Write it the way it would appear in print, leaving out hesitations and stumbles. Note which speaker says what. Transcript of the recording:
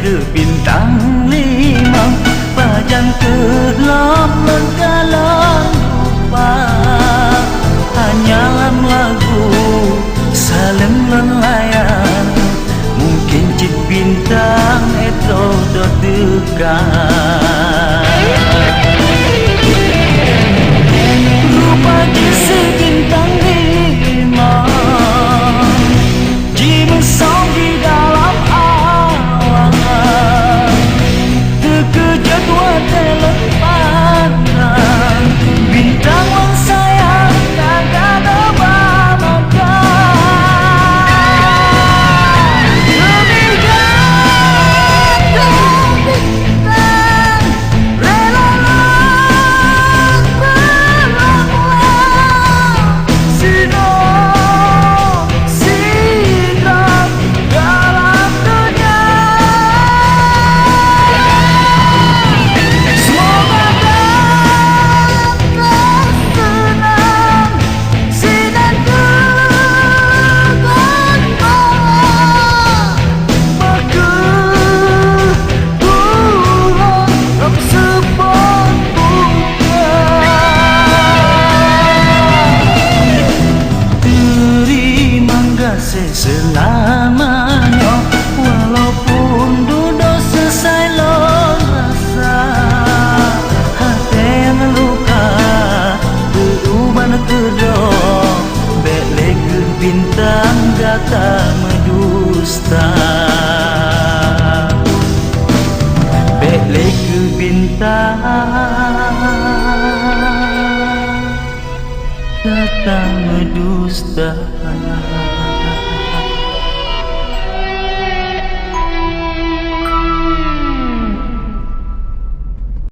Speaker 1: ke bintang 5 Pajang gelap dalam lupa Hanyalah lagu saling lelayan Mungkin cik bintang itu dekat Rupa jisi bintang 5 Jimesong di dalam awan Terkejut watelet pandang Bintang lang sayang kagak ada bamakan Lebih ganteng bintang Relalah berlalang Sinar dalam dunia Semoga datang senang Sinar teguh malam Berkebulan sepon bunga Terima kasih selamanya Walaupun duduk selesai lo rasa Hati yang luka berubah kedok Belek ke bintang gata medusta Belek ke bintang gata medusta